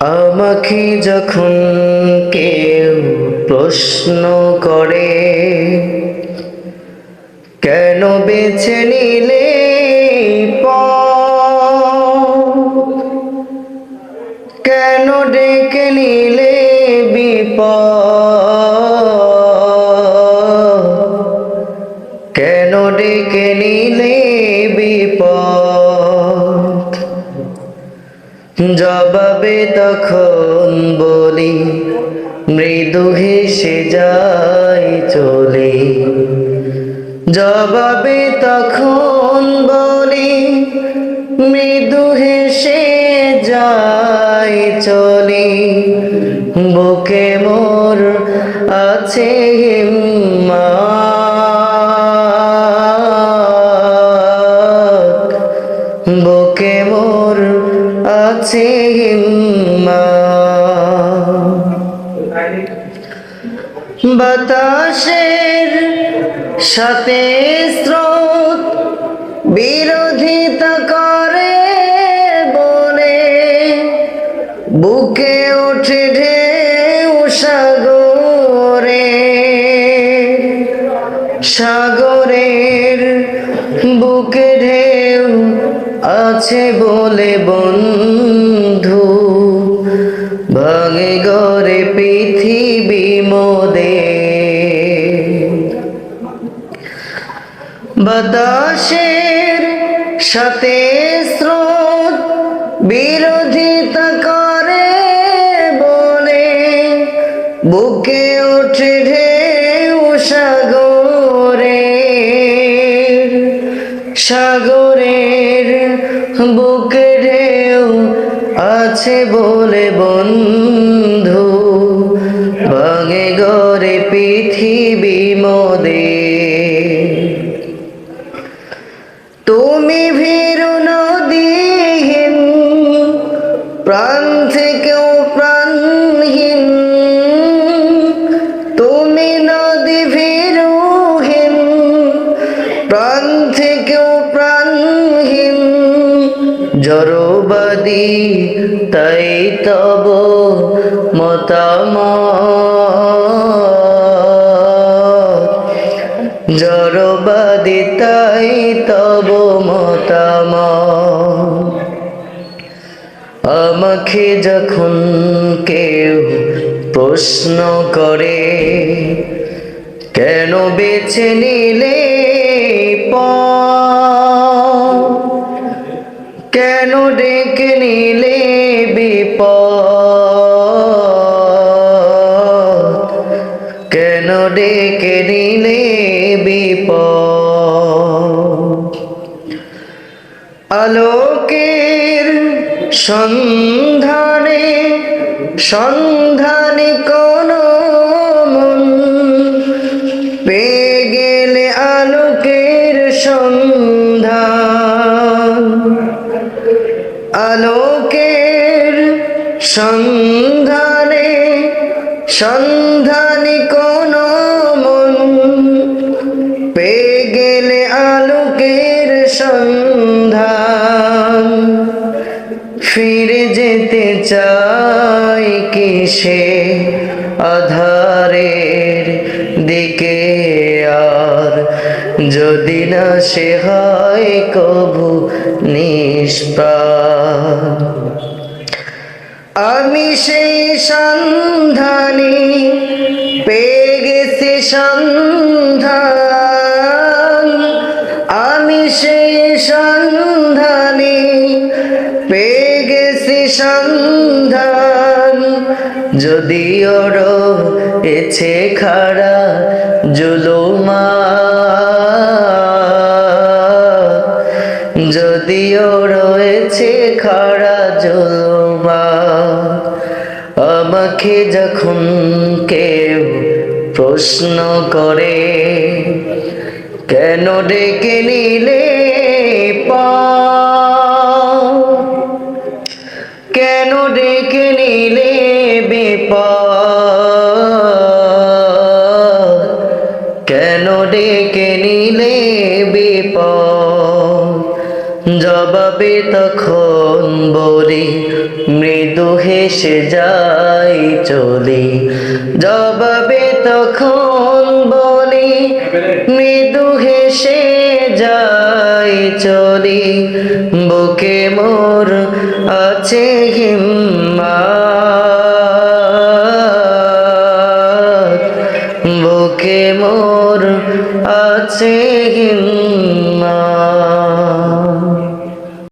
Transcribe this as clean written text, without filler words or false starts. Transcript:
আমাকে যখন কেউ প্রশ্ন করে, কেন বেছে নিলে কেন ডেকে নিলে বিপদ, কেন ডেকে নিলে বিপদ, জবাবে তখন বলি মৃদু হেসে যাই চলে। জবাবে তখন বলি মৃদু হেসে যাই চলে। বুকে মোর আছে হিম্মত, বুকে মোর আছে হিম্মত। বাতাসের সাথে স্রোত বিরোধিতা করে বলে, বুকে ওঠে ঢেউ সাগরে, সাগরের বুকে ঢেউ আছে বলে বন্ধু, ভাঙে গড়ে পৃথিবী মোদের। বাতাসের সাথে স্রোত বিরোধিতা করে বলে, বুকে ওঠে ঢেউ সাগরে, সাগরের বুকে ঢেউ আছে বলে বন্ধু, ভাঙে গড়ে পৃথিবী মোদের। তুমি ভীরু নদীহীন প্রাণ থেকেও প্রাণহীন, তুমি নদী ভীরুহীন প্রাণ থেকেও প্রাণহীন। জড়বাদী তাই তব মতামত, জড়বাদী তাই তব মতামত। আমাকে যখন কেউ প্রশ্ন করে, কেন বেছে নিলে কেন ডেকে নিলে বিপদ, কেন ডেকে নিলে বিপদ। আলোকের সন্ধানে সন্ধানে কোন মন পেয়ে গেলে আলোকের সন্ধান, আলোকের সন্ধানে সন্ধানে কোন মন পেয়ে গেলে আলোকের সন্ধান। ফিরে যেতে চাই কি সে আধারের দিকে, আর যদি না সে হয় কভু নিষ্প্রাণ। আমি সেই সন্ধানী পেয়ে গেছি সন্ধান, আমি সেই সন্ধানী পেয়ে গেছি সন্ধান। যদিও রয়েছে খাড়া জুলুমাত, যদিও রয়েছে খাড়া জুলুমাত। আমাকে যখন কেউ প্রশ্ন করে, কেন ডেকে নিলে কেন ডেকে নিলে বিপদ, কেন ডেকে নিলে বিপদ। জবাবে তখন বলি মৃদু হেসে যাই চলি, জবাবে তখন বলি মৃদু হেসে যাই চলি। বুকে মোর আছে হিম্মত, বুকে মোর আছে হিম্মত।